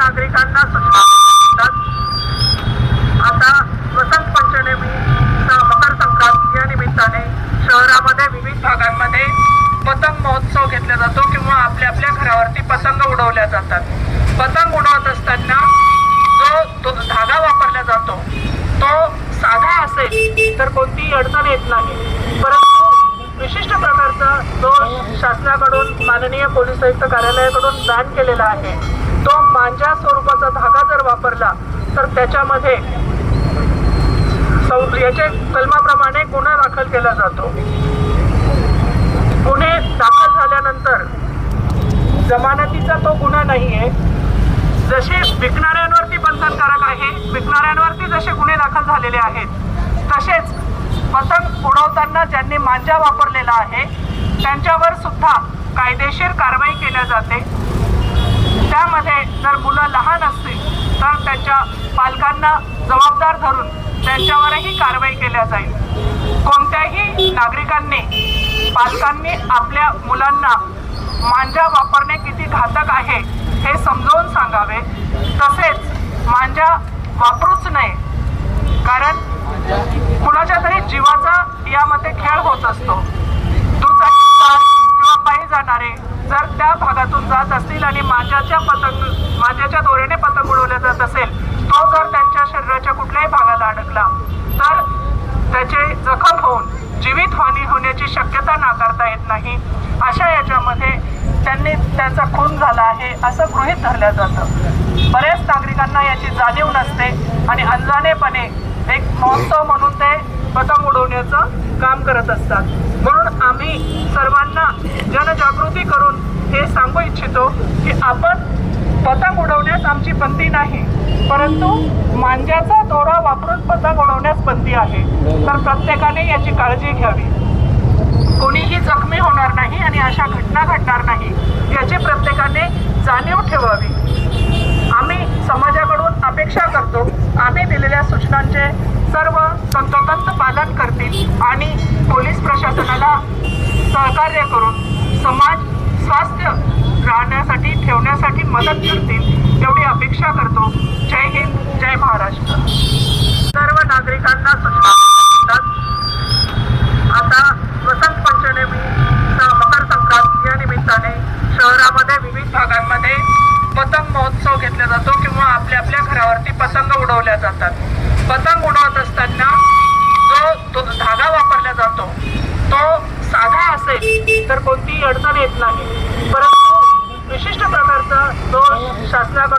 नागरिकांना सूचना देतात। आता वसंत पंचमी मकर संक्रांत या निमित्ताने शहरामध्ये विविध भागांमध्ये पतंग महोत्सव घेतला जातो किंवा आपल्या आपल्या घरावरती पतंग उडवल्या जातात। पतंग उडवत असताना जो धागा वापरला जातो तो साधा असेल तर कोणतीही अडचण येत नाही, परंतु विशिष्ट प्रकारचा जो शासनाकडून माननीय पोलीस आयुक्त कार्यालयाकडून बॅन केलेला आहे तो मांजा स्वरूपाचा धागा जर वापरला तर त्याच्यामध्ये याचे कलमाप्रमाणे गुन्हा दाखल केला जातो। गुन्हे दाखल झाल्यानंतर जमानतीचा तो गुन्हा नाही आहे। जसे विकणाऱ्यांवरती बंधनकारक आहे, विकणाऱ्यांवरती जसे गुन्हे दाखल झालेले आहेत, तसेच पतंग उडवताना ज्यांनी मांजा वापरलेला आहे त्यांच्यावर सुद्धा कायदेशीर कारवाई केली जाते। त्यामध्ये जर मुलं लहान असतील तर त्यांच्या पालकांना जबाबदार धरून त्यांच्यावरही कारवाई केली जाईल। कोणत्याही पालकांनी आपल्या मुलांना मांजा वापरणे किती घातक आहे हे समजावून सांगावे। तसेच मांजा वापरूच नये, कारण कुणाच्या तरी जीवाचा यामध्ये खेळ होत असतो। दुचाकी किंवा पायी जाणारे जर त्या भागातून जात असतील आणि मांजाच्या दोऱ्याने पतंग उडवले जात असेल, तो जर त्यांच्या शरीराच्या कुठल्याही भागाला अडकला तर त्याचे जखम होऊन जीवितहानी होण्याची शक्यता नाकारता येत नाही। अशा याच्यामध्ये त्यांचा खून झाला आहे असं गृहीत धरलं जातं। बऱ्याच नागरिकांना याची जाणीव नसते आणि अनजाणेपणे एक महोत्सव म्हणून ते पतंग उडवण्याचं काम करत असतात। म्हणून आम्ही सर्वांना जनजागृती करून हे सांगू इच्छितो की आपण पतंग उडवण्यास आमची बंदी नाही, परंतु मांजाचा दोरा वापरून पतंग उडवण्यास बंदी आहे। तर प्रत्येकाने याची काळजी घ्यावी, कोणीही जखमी होणार नाही आणि अशा घटना घडणार नाही याची प्रत्येकाने जाणीव ठेवावी। आम्ही समाजाकडून अपेक्षा करतो आम्ही दिलेल्या सूचनांचे सर्व तंतोतंत पालन करतील आणि पोलीस प्रशासनाला सहकार्य करून समाज स्वास्थ्य राहण्यासाठी ठेवण्यासाठी मदत करतील एवढी अपेक्षा करतो। जय हिंद, जय महाराष्ट्र। सर्व नागरिकांना सूचना देतात। आता वसंत पंचमी मकर संक्रांत या निमित्ताने शहरामध्ये विविध भागांमध्ये पतंग महोत्सव घेतला जातो किंवा आपल्या आपल्या घरावरती पतंग उडवल्या जातात। पतंग उडवत असताना जो धागा वापरला जातो तो साधा असेल तर कोणतीही अडचण येत नाही, परंतु विशिष्ट प्रकारचा जो शासनाकडून